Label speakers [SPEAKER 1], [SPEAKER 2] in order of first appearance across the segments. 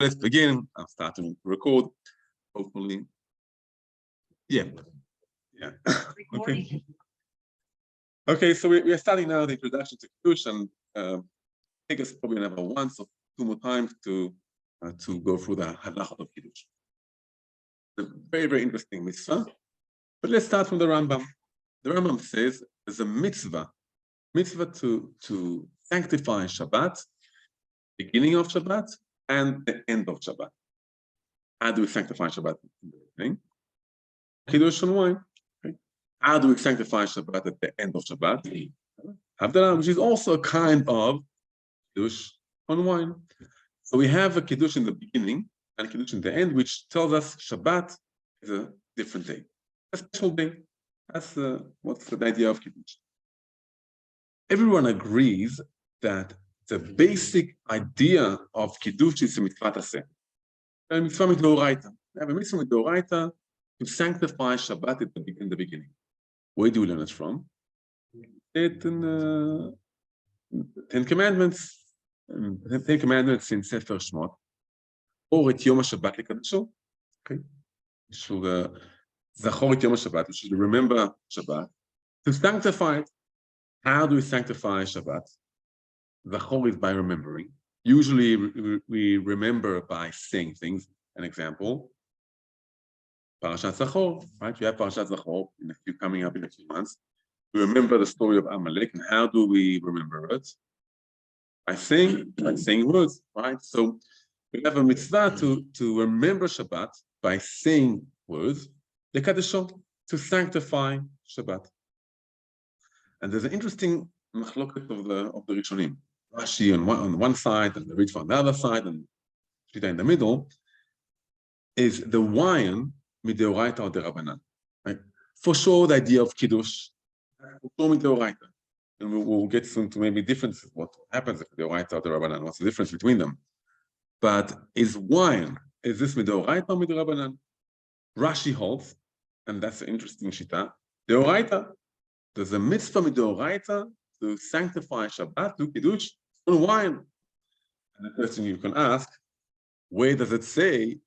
[SPEAKER 1] Let's begin. I'm starting to record. Hopefully. Yeah. Okay. Okay, so we are starting now the introduction to Kiddush, and take us probably another once or two more times to go through the halachot of Kiddush. It's a very, very interesting mitzvah. But let's start from the Rambam. The Rambam says there's a mitzvah to sanctify Shabbat, beginning of Shabbat, and the end of Shabbat. How do we sanctify Shabbat in the beginning? Kiddush on wine. Okay. How do we sanctify Shabbat at the end of Shabbat? Havdalah, which is also a kind of Kiddush on wine. So we have a Kiddush in the beginning and Kiddush in the end, which tells us Shabbat is a different day, a special day. That's what's the idea of Kiddush. Everyone agrees that the basic idea of Kiddush is a mitzvah taseh. A mitzvah midoraita. We have a mitzvah midoraita to sanctify Shabbat in the beginning. Where do we learn it from? It in Ten Commandments. The Ten Commandments in Sefer Shmot. Or et Yom HaShabbat lekadosho. Okay. We should zachor et Yom HaShabbat. We should remember Shabbat to sanctify it. How do we sanctify Shabbat? Zachor is by remembering. Usually we remember by saying things. An example. Parashat Zachor, right? We have Parashat Zachor coming up in a few months. We remember the story of Amalek, and how do we remember it? By saying words, right? So we have a mitzvah to remember Shabbat by saying words, lekadosho, to sanctify Shabbat. And there's an interesting machloket of the Rishonim. Rashi on one side, and the Ritva on the other side, and Shita in the middle. Is the wine mideoraita or derabanan? Right? For sure, the idea of Kiddush, for sure mideoraita. And we'll get soon to maybe differences. What happens if mideoraita or derabanan? What's the difference between them? But is this mideoraita or miderabanan? Rashi holds, and that's an interesting shita. Deoraita. There's a mitzvah mideoraita to sanctify Shabbat, to Kiddush, on wine. And the question you can ask, where does it say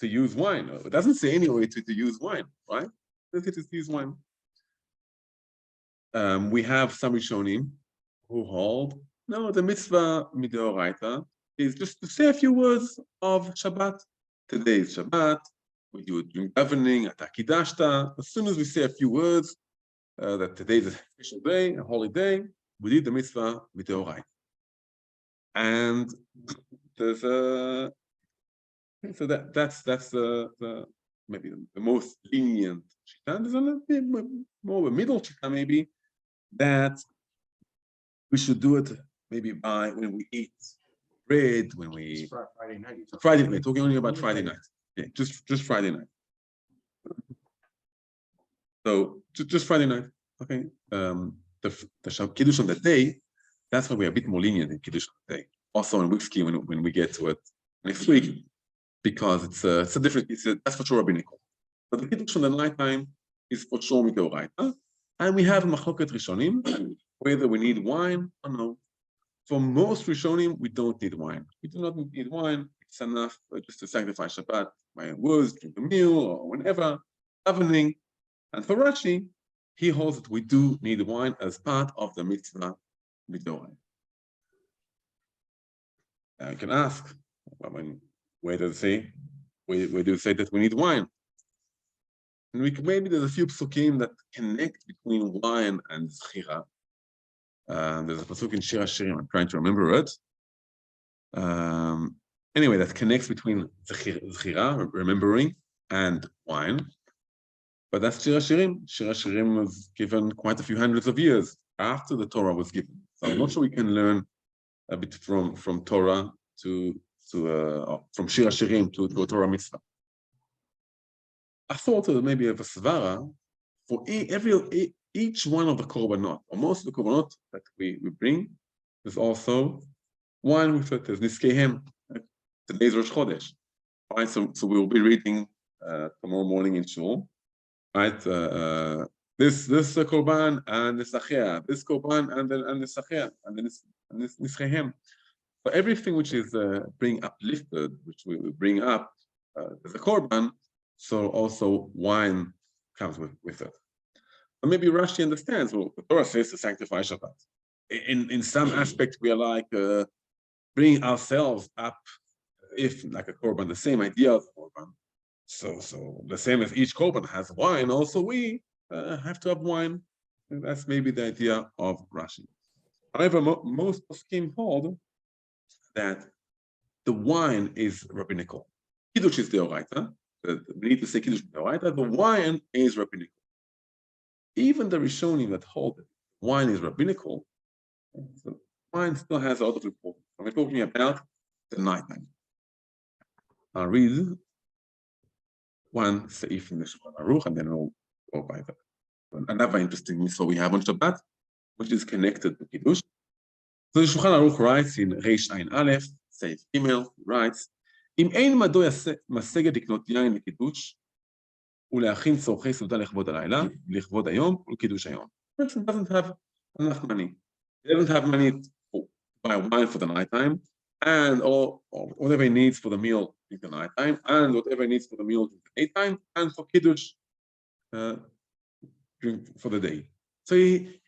[SPEAKER 1] to use wine? It doesn't say anyway to use wine, right? It is to use wine. We have some Rishonim who hold, no, the mitzvah mideoraita is just to say a few words of Shabbat. Today is Shabbat. We do it during davening, at Kiddushta. As soon as we say a few words, that today is a special day, a holy day, we did the mitzvah mideoraita. And there's a so that's the maybe the most lenient shita. There's a little bit more of a middle shita, maybe, that we should do it maybe by when we eat bread, when we
[SPEAKER 2] Friday night.
[SPEAKER 1] Friday night. Talking only about Friday night. Yeah, just Friday night. So just Friday night. Okay. The Kiddush on the day, that's why we're a bit more lenient in Kiddush on the day. Also in whiskey when we get to it next week. Because it's a different, that's for sure rabbinical. But the Kiddush on the nighttime is for sure midoraita. And we have machloket Rishonim, whether we need wine or no. For most Rishonim, we don't need wine. We do not need wine. It's enough just to sanctify Shabbat by words, drink a meal, or whenever, davening. And for Rashi, he holds that we do need wine as part of the mitzvah midoraita. Now you can ask, where does it say? Where do you say that we need wine? And maybe there's a few psukim that connect between wine and zchira. There's a pasuk in Shir HaShirim, I'm trying to remember it. Anyway, that connects between zchira, remembering, and wine. But that's Shir HaShirim. Shir HaShirim was given quite a few hundreds of years after the Torah was given. So I'm not sure we can learn a bit from Torah from Shir HaShirim to a Torah mitzvah. I thought maybe of a svara for each one of the korbanot, or most of the korbanot that we bring, there's also wine with it. There's niskehem. Today's Rosh Chodesh, right? So we'll be reading tomorrow morning in shul, right? This korban and the sachia, this korban and the sachia and this niskehem. So everything which is being uplifted, which we bring up as a korban, so also wine comes with it. But maybe Rashi understands, well, the Torah says to sanctify Shabbat. In some aspect, we are like bringing ourselves up, if like a korban, the same idea of korban. So the same as each korban has wine, also we have to have wine. And that's maybe the idea of Rashi. However, most poskim hold that the wine is rabbinical. Kiddush is deoraita. We need to say Kiddush deoraita. The wine is rabbinical. Even the Rishonim that hold that wine is rabbinical, so wine still has a lot of importance. We're talking about the nighttime. I'll read one seif in the Shulchan Aruch, and then we'll go by that. Another interesting mitzvah we have on Shabbat, which is connected to Kiddush. So the Shulchan Aruch writes in Reish Ayin Aleph, seif Gimel, writes, אם אין מדו משגת לקנות יין לקידוש, ולהכין צורכי סעודה לכבוד הלילה, לכבוד היום ולקידוש היום. Person doesn't have enough money. He doesn't have money to buy wine for the nighttime, and or whatever he needs for the meal in the nighttime, and whatever he needs for the meal in the daytime, and for Kiddush for the day. So he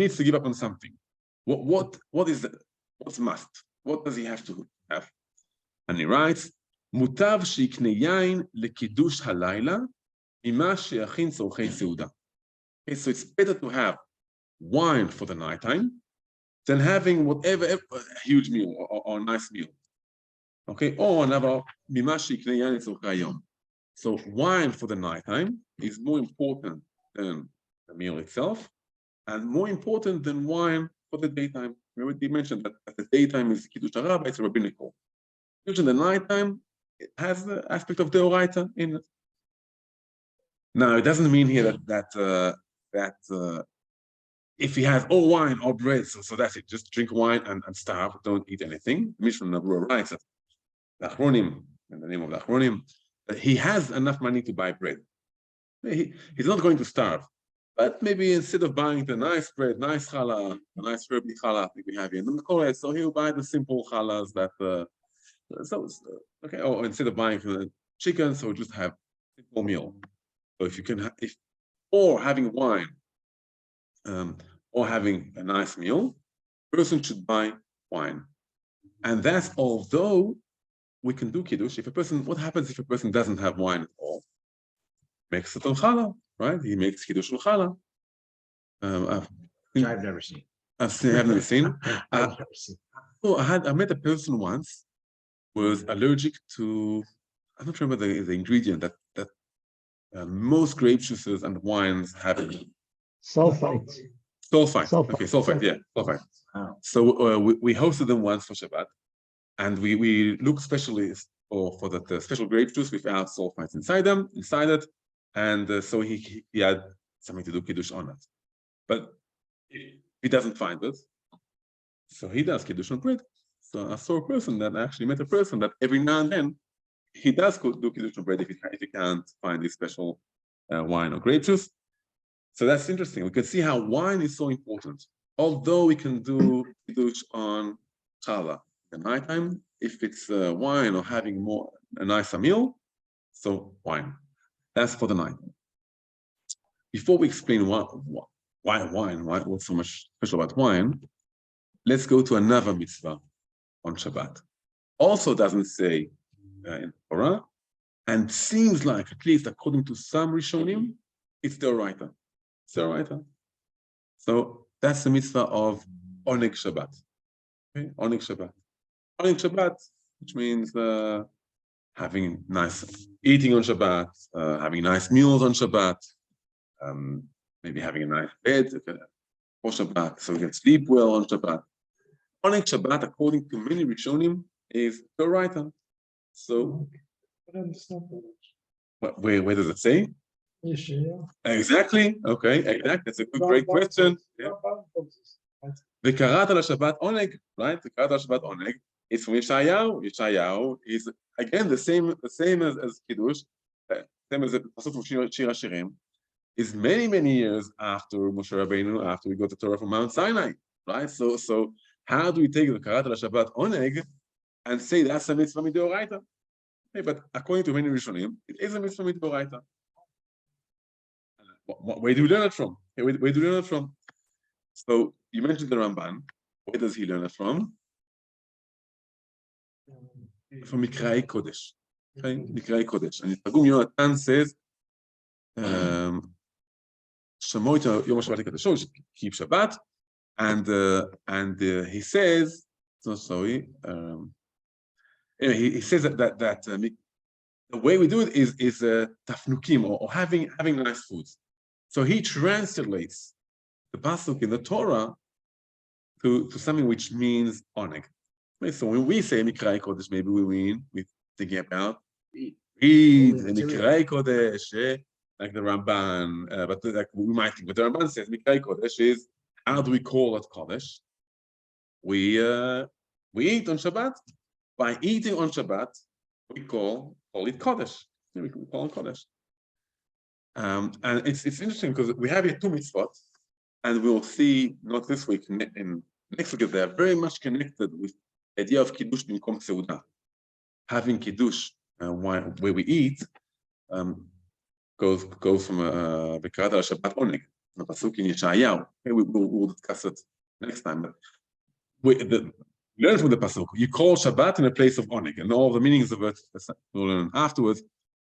[SPEAKER 1] needs to give up on something. What is what's must? What does he have to have? And he writes, מוטב שיקנה יין לקידוש הלילה, ממה שיכין צורכי סעודה. Okay, so it's better to have wine for the nighttime than having whatever a huge meal or a nice meal. Okay, or another, ממה שיקנה יין לצורכי היום. So wine for the nighttime is more important than the meal itself, and more important than wine for the daytime. We already mentioned that the daytime is Kiddush HaRabba, it's rabbinical. In the nighttime, it has the aspect of deoraita in it. Now, it doesn't mean here that if he has all wine or bread, so that's it, just drink wine and starve, don't eat anything. Mishnah Nabura writes that the Achronim, in the name of the Achronim, that he has enough money to buy bread. He's not going to starve, but maybe instead of buying the nice bread, nice challah, the nice herby challah, I think we have here in the Korah, so he'll buy the simple challahs that okay, or instead of buying chicken, so just have a simple meal. So if you can, or having wine, or having a nice meal, a person should buy wine. And that's although we can do Kiddush. If a person, what happens if a person doesn't have wine at all? Makes it on challah, right? He makes Kiddush on challah.
[SPEAKER 2] I've never seen.
[SPEAKER 1] I've never seen.
[SPEAKER 2] I've never seen.
[SPEAKER 1] Oh, I met a person once who was allergic to, I don't remember the ingredient that most grape juices and wines have.
[SPEAKER 3] Sulfite.
[SPEAKER 1] Sulfite. Okay, sulfite. Yeah, sulfite.
[SPEAKER 2] Wow.
[SPEAKER 1] So we hosted them once for Shabbat, and we looked specially for the special grape juice without sulfites inside it, and so he had something to do Kiddush on it. But he doesn't find it, so he does Kiddush on bread. So I saw a person that actually met a person that every now and then he does do Kiddush on bread if he can't find this special wine or grape juice. So that's interesting. We can see how wine is so important. Although we can do Kiddush on challah at nighttime, if it's wine or having a nicer meal, so wine. That's for the night. Before we explain why wine, what's so much special about wine, let's go to another mitzvah on Shabbat. Also doesn't say in Torah, and seems like, at least according to some Rishonim, it's deoraita. It's deoraita. So that's the mitzvah of Oneg Shabbat. Okay? Oneg Shabbat. Oneg Shabbat, which means having nice eating on Shabbat, having nice meals on Shabbat, maybe having a nice bed for Shabbat, so you can sleep well on Shabbat. Oneg Shabbat, according to many Rishonim, is deoraita. So, where does it say? Exactly. Okay, exactly. That's a great question. The Karat al Shabbat Oneg, right? The Karat al Shabbat Oneg is from Yeshayahu. Yeshayahu is again the same as Kiddush, same as the Pasuk from Shir HaShirim, is many years after Moshe Rabbeinu, after we got the Torah from Mount Sinai, right? So How do we take the Karat Shabbat oneg and say that's a mitzvah midoraita? Okay, but according to many Rishonim, it is a mitzvah midoraita. Where do we learn it from? Where do we learn it from? So you mentioned the Ramban. Where does he learn it from? From Mikrai Kodesh. Okay, Mikrai Kodesh. And Targum Yonatan says, Shamoit Yom HaShabbat Kadosh, keep Shabbat, and he says, so sorry, he says that the way we do it is tafnukim or having nice foods. So he translates the pasuk in the Torah to something which means oneg. So when we say Mikrai Kodesh, maybe we're thinking about read the Mikrai Kodesh, like the Ramban, but like we might think. But the Ramban says Mikrai Kodesh is, how do we call it Kodesh? We eat on Shabbat. By eating on Shabbat, we call it Kodesh. We call it Kodesh. And it's interesting because we have here two mitzvot, and we'll see not this week, in next week, they are very much connected with the idea of Kiddush Bimkom Seudah. Having Kiddush where we eat goes from Bekarat al Shabbat Oneg, the pasuk in Yeshayahu. Okay, we'll discuss it next time. But learn from the pasuk. You call Shabbat in a place of Oneg, and all the meanings of it we'll learn afterwards.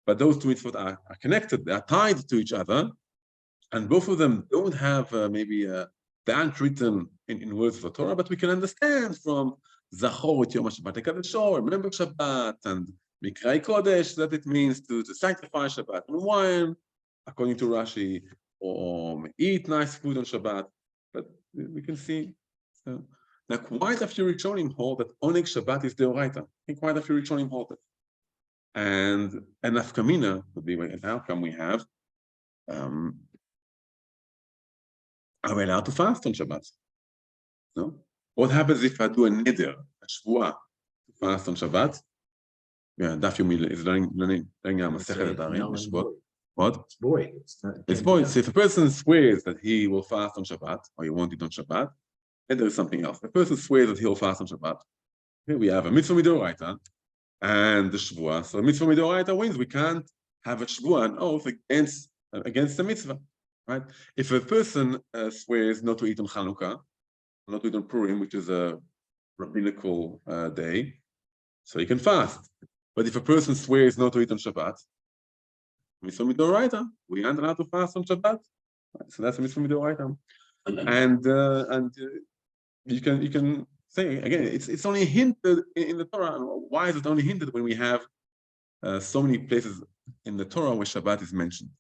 [SPEAKER 1] But those two mitzvot are connected, they are tied to each other, and both of them don't have they aren't written in words of the Torah, but we can understand from Zachor et Yom HaShabbat HaKadosh, remember Shabbat, and Mikrai Kodesh, that it means to sanctify Shabbat and wine, according to Rashi, or eat nice food on Shabbat. But we can see. So, now, quite a few Rishonim hold that Oneg Shabbat is Deoraita. I think quite a few Rishonim hold it. And an Afkamina would be an outcome we have. Are we allowed to fast on Shabbat? No? What happens if I do a neder, a shvuah, to fast on Shabbat? Yeah, Daf Yomi is learning Masechet Nedarim. What?
[SPEAKER 2] It's void.
[SPEAKER 1] It's void. So if a person swears that he will fast on Shabbat, or he won't eat on Shabbat, then there is something else. The person swears that he'll fast on Shabbat. Here we have a mitzvah midoraita and the shvuah. So a mitzvah midoraita wins. We can't have a shvuah, an oath against the mitzvah, right? If a person swears not to eat on Chanukah, not to eat on Purim, which is a rabbinical day, so he can fast. But if a person swears not to eat on Shabbat, mitzvah midoraita, we aren't allowed to fast on Shabbat. Right? So that's a mitzvah midoraita, and you can say again, it's only hinted in the Torah. Why is it only hinted when we have so many places in the Torah where Shabbat is mentioned?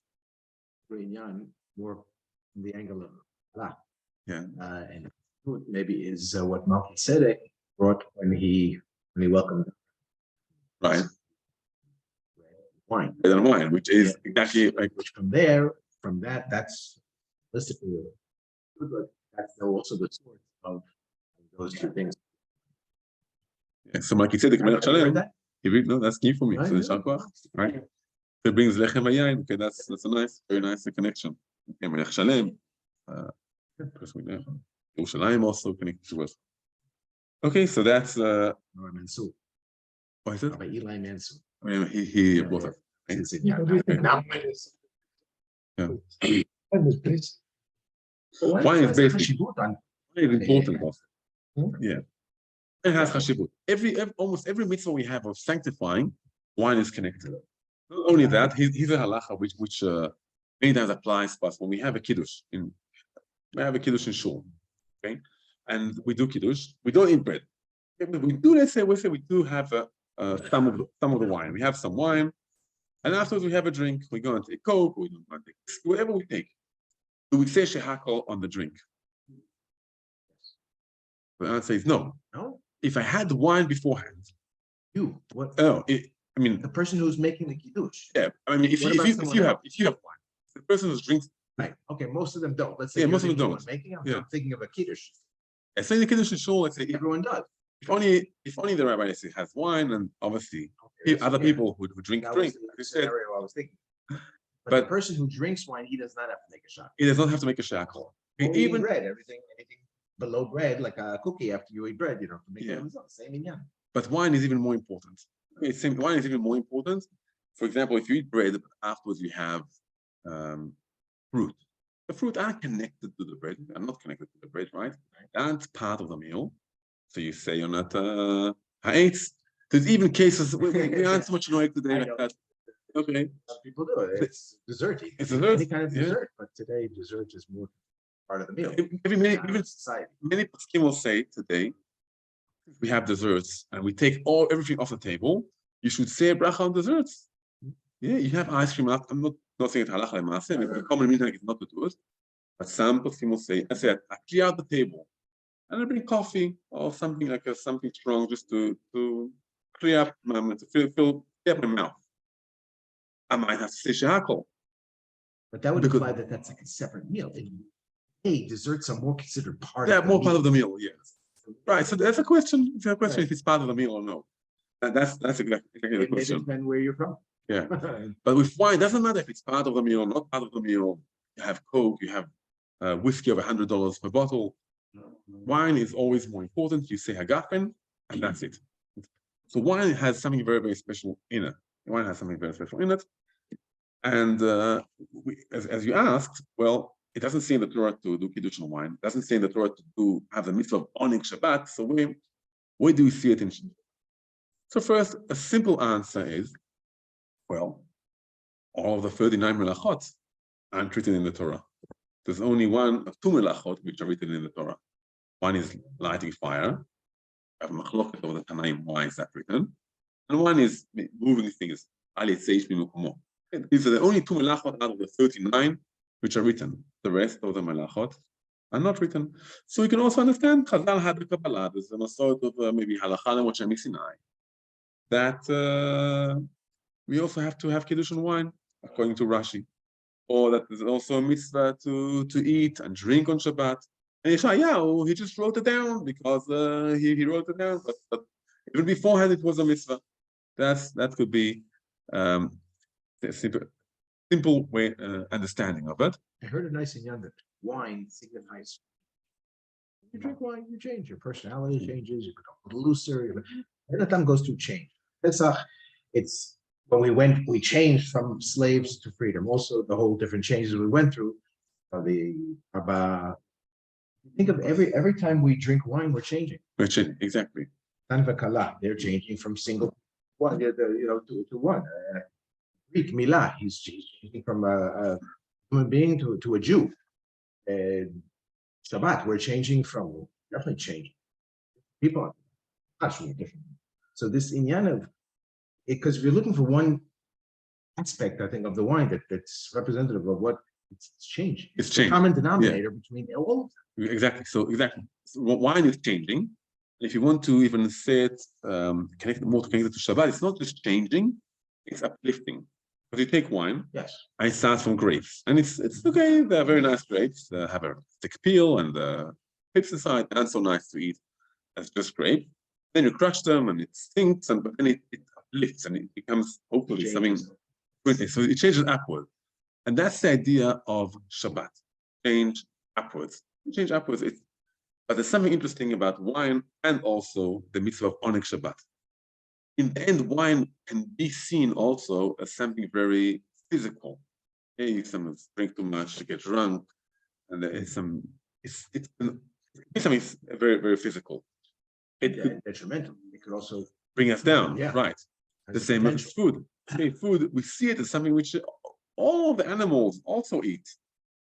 [SPEAKER 2] More from the angle of Allah.
[SPEAKER 1] Yeah,
[SPEAKER 2] and maybe is what Melchizedek brought when he welcomed
[SPEAKER 1] right.
[SPEAKER 2] Wine.
[SPEAKER 1] And wine, which is exactly like
[SPEAKER 2] which from that's listically good. That's also the source of those two things.
[SPEAKER 1] Yeah, so Melchizedek Melech Shalem. No, that's new for me.
[SPEAKER 2] Right,
[SPEAKER 1] So Shalkoach, right? So it brings lechem v'yayin. Okay, that's a very nice connection. Okay, Melech Shalem. Yerushalayim also connected to us. Okay, so that's
[SPEAKER 2] Rabbi Mansour.
[SPEAKER 1] what is it?
[SPEAKER 2] Rabbi Eli Mansour.
[SPEAKER 1] I mean, he brought it.
[SPEAKER 2] Yeah.
[SPEAKER 1] Wine is basically important also.
[SPEAKER 3] Hmm?
[SPEAKER 1] Yeah. It has chashivut. Almost every mitzvah we have of sanctifying, wine is connected. Not only that, here's a halacha which many times applies to us when we have a kiddush in shul, okay, and we do kiddush. We don't eat bread. We do. Let's say we do have some of the wine. We have some wine, and afterwards we have a drink. We go and take Coke. We don't want to take whatever we take. Do we say shehakol on the drink? The answer is no.
[SPEAKER 2] No.
[SPEAKER 1] If I had the wine beforehand,
[SPEAKER 2] What?
[SPEAKER 1] oh, I mean,
[SPEAKER 2] The person who's making the kiddush.
[SPEAKER 1] yeah. I mean, if you have wine, the person who drinks.
[SPEAKER 2] Right. Okay. Most of them don't. Let's say
[SPEAKER 1] Most of them don't.
[SPEAKER 2] I'm thinking of a kiddush.
[SPEAKER 1] I say the kiddush in shul. Let's say
[SPEAKER 2] Everyone does.
[SPEAKER 1] if only the rabbi has wine, and obviously other people who drink
[SPEAKER 2] That
[SPEAKER 1] drink.
[SPEAKER 2] was the scenario I was thinking. But the
[SPEAKER 1] But
[SPEAKER 2] person who drinks wine, he does not have to make a shot.
[SPEAKER 1] he does not have to make a shakol.
[SPEAKER 2] Even
[SPEAKER 1] Even
[SPEAKER 2] bread, anything. below bread, like a cookie after you eat bread, to make
[SPEAKER 1] Yeah.
[SPEAKER 2] it same in
[SPEAKER 1] But wine is even more important. Wine is even more important. For example, if you eat bread, afterwards you have fruit. The fruit are connected to the bread. Are not connected to the bread, right? That's part of the meal. So you say you're not ha'etz. There's even cases we aren't so much annoyed today like that. Okay.
[SPEAKER 2] Some people do it. It's dessert.
[SPEAKER 1] It's dessert.
[SPEAKER 2] Any kind of
[SPEAKER 1] Yeah.
[SPEAKER 2] dessert, but today dessert is more part of the meal.
[SPEAKER 1] Even
[SPEAKER 2] Society.
[SPEAKER 1] many poskim will say today, we have desserts and we take everything off the table. You should say a bracha on desserts. Yeah, you have ice cream. I'm not saying it halacha lema'aseh. The common minhag is not to do it, but some poskim will say, I said, I clear out the table, and I bring coffee or something like something strong just to clear up my clear up my mouth. I might have to say shehakol.
[SPEAKER 2] But that would imply that that's like a separate meal. Hey, desserts are more considered part of the
[SPEAKER 1] more
[SPEAKER 2] meal.
[SPEAKER 1] part of the meal, yes. Right. So that's a question. It's a question if it's part of the meal or no. That's exactly the question.
[SPEAKER 2] It depends where you're from.
[SPEAKER 1] Yeah. But with wine, it doesn't matter if it's part of the meal or not part of the meal. You have Coke, you have whiskey of $100 per bottle. Wine is always more important. You say hagafen, and that's it. So wine has something very, very special in it. Wine has something very special in it. And as you asked, well, it doesn't say in the Torah to do Kiddush on wine. It doesn't say in the Torah to have the mitzvah of Onik Shabbat. So where do we see it in Shabbat? So first, a simple answer is, well, all of the 39 melachot aren't written in the Torah. There's only one of 2 melachot which are written in the Torah. One is lighting fire. I have machloket over the Tanaim, why is that written? And one is moving things. These are the only 2 melachot out of the 39 which are written. The rest of the melachot are not written. So you can also understand Chazal had the Kabbalah. There's a sort of maybe halacha lemoshe Sinai. That we also have to have Kiddush and wine, according to Rashi. Or that there's also a mitzvah to eat and drink on Shabbat. And Yeshayahu, he just wrote it down because he wrote it down. But even beforehand, it was a mitzvah. That could be a simple way understanding of it.
[SPEAKER 2] I heard a nice inyan that wine signifies. You drink wine, you change. Your personality changes. You become a little looser. Every time goes through change. Pesach, it's when we changed from slaves to freedom. Also, the whole different changes we went through. Think of every time we drink wine, we're changing.
[SPEAKER 1] We're changing, exactly.
[SPEAKER 2] They're changing from single one, to one. Greek milah, he's changing from a human being to a Jew. Shabbat, we're changing from definitely changing. People are actually different. So this inyan of because if you're looking for one aspect, I think, of the wine that's representative of what it's changing.
[SPEAKER 1] It's changing.
[SPEAKER 2] The common denominator between all of them.
[SPEAKER 1] Exactly. So wine is changing. If you want to even say it connected to Shabbat, it's not just changing, it's uplifting. Because you take wine,
[SPEAKER 2] yes,
[SPEAKER 1] and it starts from grapes, and it's okay. They're very nice grapes. They have a thick peel and pips inside, and so nice to eat. That's just grape. Then you crush them, and it stinks, but then it uplifts, and it becomes hopefully something. So it changes upward, and that's the idea of Shabbat. Change upwards. Change upwards. But there's something interesting about wine and also the mitzvah of Onik Shabbat. In the end, wine can be seen also as something very physical. Hey, someone drink too much to get drunk, and it's something very, very physical. It could
[SPEAKER 2] detrimental. It could also
[SPEAKER 1] bring us down,
[SPEAKER 2] yeah.
[SPEAKER 1] right? The same as food. Okay, food, we see it as something which all the animals also eat.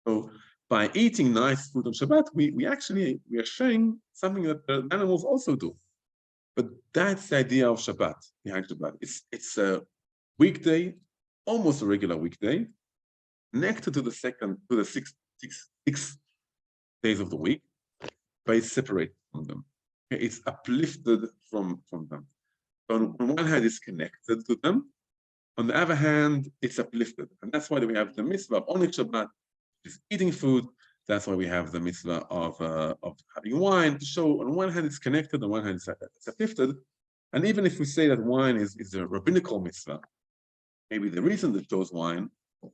[SPEAKER 1] So by eating nice food on Shabbat, we are sharing something that the animals also do. But that's the idea of Shabbat, behind Shabbat. It's a weekday, almost a regular weekday, connected to the six days of the week, but it's separated from them. It's uplifted from them. So on one hand, it's connected to them. On the other hand, it's uplifted. And that's why we have the mitzvah of Onik Shabbat, which is eating food. That's why we have the mitzvah of having wine to show on one hand it's connected, on one hand it's uplifted. And even if we say that wine is a rabbinical mitzvah, maybe the reason they chose wine,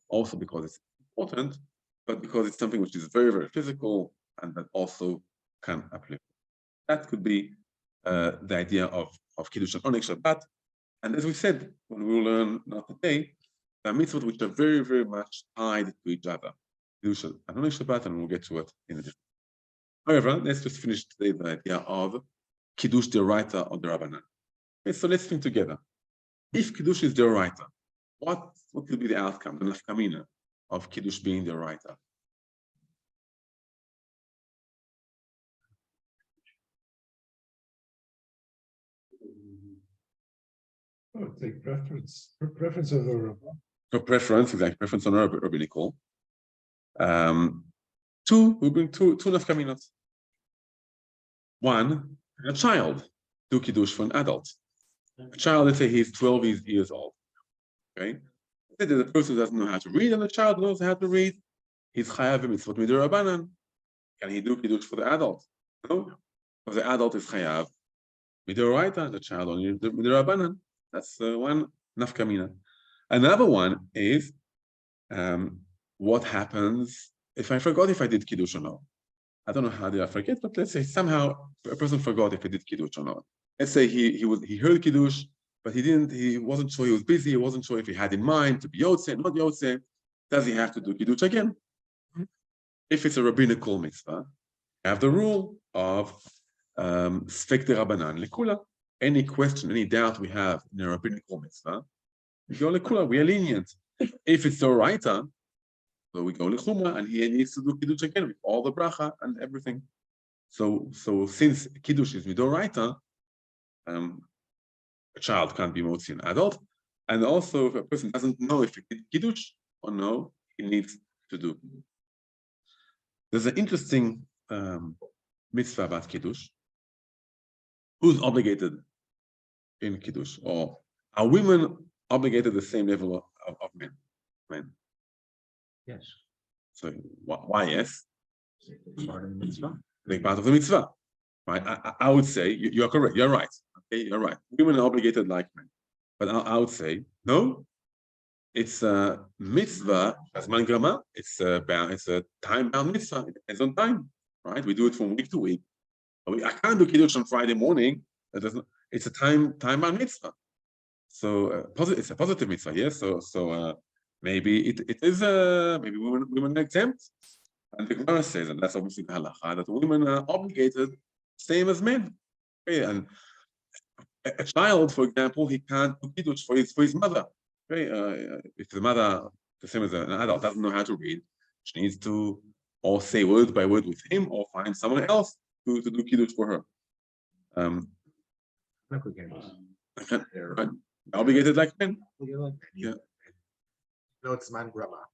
[SPEAKER 1] also because it's important, but because it's something which is very, very physical, and that also can uplift. That could be the idea of Kiddush on Oneg Shabbat. And as we said, when we will learn not today, there are mitzvot which are very, very much tied to each other. Kiddush on Oneg Shabbat, and we'll get to it in a different. However, let's just finish today the idea of Kiddush D'Oraita or D'Rabbanan. Okay, so let's think together. If Kiddush is D'Oraita, what will be the outcome, the nafkamina of Kiddush being D'Oraita?
[SPEAKER 4] Oh, take preference of the rabbi.
[SPEAKER 1] So preference, exactly, preference on rabbinical. We bring two nafkaminot. One, a child do Kiddush for an adult. A child, let's say he's 12 years old. Okay? Let's say the person doesn't know how to read and the child knows how to read. He's chayav mitzvot midirabanan. Can he do Kiddush for the adult? No. Because the adult is chayav midiraita, the child only midirabanan. That's one nafkamina. Another one is what happens if I forgot if I did Kiddush or not. I don't know how did I forget, but let's say somehow a person forgot if he did Kiddush or not. Let's say he heard Kiddush, but he wasn't sure, he was busy, he wasn't sure if he had in mind to be Yotze, not Yotze. Does he have to do Kiddush again? If it's a rabbinical mitzvah, I have the rule of Sfek de Rabbanan Lekula. Any question, any doubt we have in a rabbinical mitzvah, we go Lekula, we are lenient. If it's D'Oraita, so we go Lechumra, and he needs to do Kiddush again with all the bracha and everything. So since Kiddush is D'Oraita, a child can't be motzi an adult, and also if a person doesn't know if he did Kiddush or no, he needs to do. There's an interesting mitzvah about Kiddush. Who's obligated in Kiddush? Or are women obligated the same level of men?
[SPEAKER 2] Yes.
[SPEAKER 1] So why yes?
[SPEAKER 2] Part of the mitzvah.
[SPEAKER 1] Big part of the mitzvah, right? I would say you are correct. You're right. Okay, you're right. Women are obligated like men, but I would say no. It's a mitzvah as man grama. It's a time-bound mitzvah. It depends on time, right? We do it from week to week. I can't do Kiddush on Friday morning. It's a time-bound mitzvah. So it's a positive mitzvah, yes. So maybe it is maybe women are exempt. And the Gemara says, and that's obviously the halacha, that women are obligated same as men. Okay, and a child, for example, he can't do Kiddush for his mother. Okay, if the mother, the same as an adult, doesn't know how to read, she needs to or say word by word with him, or find someone else to do Kiddush for her. Right. Obligated like men. Yeah.
[SPEAKER 2] No, it's man grama.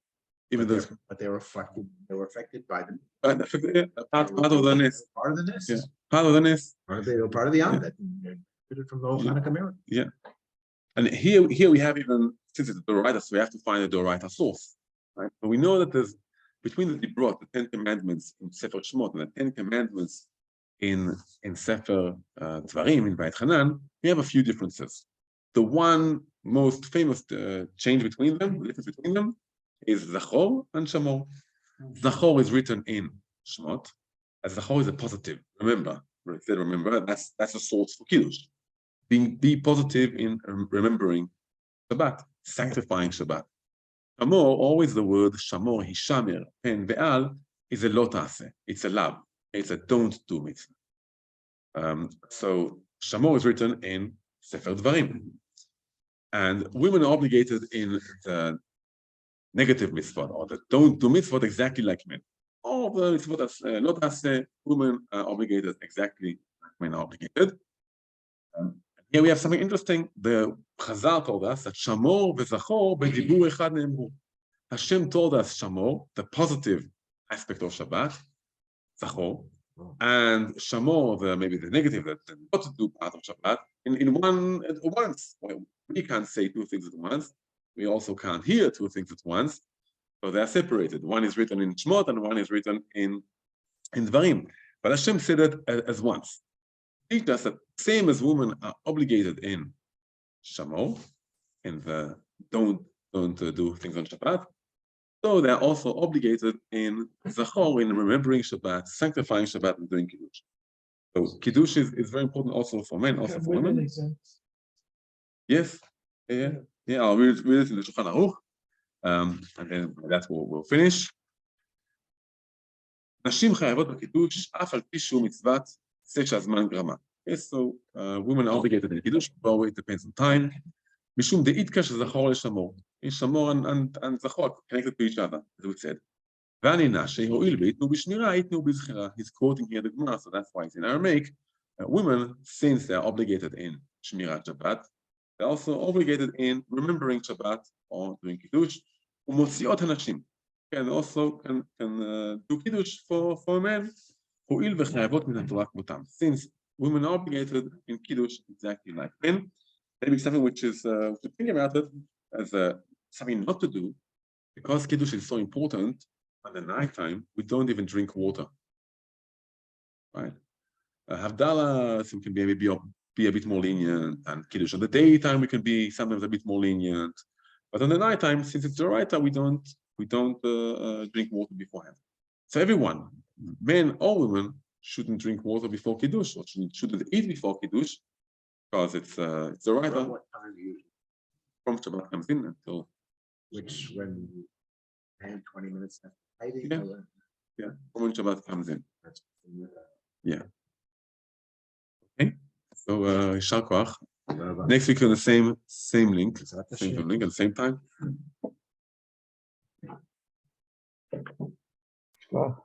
[SPEAKER 1] Even though
[SPEAKER 2] But they were affected by the
[SPEAKER 1] part of the nest.
[SPEAKER 2] part of the nest.
[SPEAKER 1] Yeah. Part of the nest.
[SPEAKER 2] They were part of the Amdet. From the whole Hanukkah mirror.
[SPEAKER 1] Yeah. And here we have even, since it's the D'Oraita, so we have to find a D'Oraita source. Right? But we know that there's between the Dibrot, the 10 Commandments in Sefer Shmot, and the 10 Commandments in Sefer Dvarim, in Beit Hanan, we have a few differences. The one most famous change between them, the difference between them, is Zachor and Shamor. Zachor is written in Shmot, as Zachor is a positive. Remember, that's a source for Kiddush. Be positive in remembering Shabbat, sanctifying Shabbat. Shamor, always the word Shamor, Hishamer, Pen, Ve'al, is a lo ta'aseh. It's a lab. It's a don't do mitzvah. So Shamor is written in Sefer Dvarim. And women are obligated in the negative mitzvah, or the don't do mitzvah exactly like men. All the mitzvot as lo ta'aseh, women are obligated exactly like men are obligated. Here we have something interesting. The Chazal told us that Shamor v'Zachor b'dibur echad ne'emru. Hashem told us Shamor, the positive aspect of Shabbat, Zachor, and Shamor, maybe the negative, the not to do part of Shabbat, in once. We can't say two things at once. We also can't hear two things at once. So they are separated. One is written in Shmot and one is written in Dvarim. But Hashem said it as once. Teach us that same as women are obligated in Shamor, in the don't do things on Shabbat, So they are also obligated in Zachor, in remembering Shabbat, sanctifying Shabbat, and doing Kiddush. So Kiddush is very important also for men, also for women. Yes, yeah. I'll read it in the Shulchan Aruch, and then that's what we'll finish. נשים חייבות בקידוש, אף על פי שהוא מצוות עשה שהזמן גרמה. Okay, so women are obligated in Kiddush, but it depends on time. משום דאיתקה שזכור לשמור. Shamor and Zachor are connected to each other, as we said. והנינה שהואיל ויתנו בשמירה, יתנו בזכירה. He's quoting here the Gemara, so that's why it's in Aramaic. Women, since they are obligated in Shmirat Shabbat, they're also obligated in remembering Shabbat or doing Kiddush. ומוציאות הנשים. Can also do Kiddush for men. הואיל וחייבות מן התורה כמותם. Since women are obligated in Kiddush exactly like men, maybe something which is to think about it as something not to do, because Kiddush is so important. At the night time, we don't even drink water, right? Havdalah, so we can be a bit more lenient, and Kiddush at the daytime we can be sometimes a bit more lenient, but on the night time, since it's Doraita, we don't drink water beforehand. So everyone, men or women, shouldn't drink water before Kiddush, or shouldn't eat before Kiddush, because it's Doraita.
[SPEAKER 2] What time usually?
[SPEAKER 1] From Shabbat comes in until
[SPEAKER 2] Which when 10, 20 minutes after hiding?
[SPEAKER 1] Yeah, when Shabbat comes in.
[SPEAKER 2] That's
[SPEAKER 1] Yeah. Okay. So Yishar Koach. Next week on the same link, same link at the same time.
[SPEAKER 3] Well,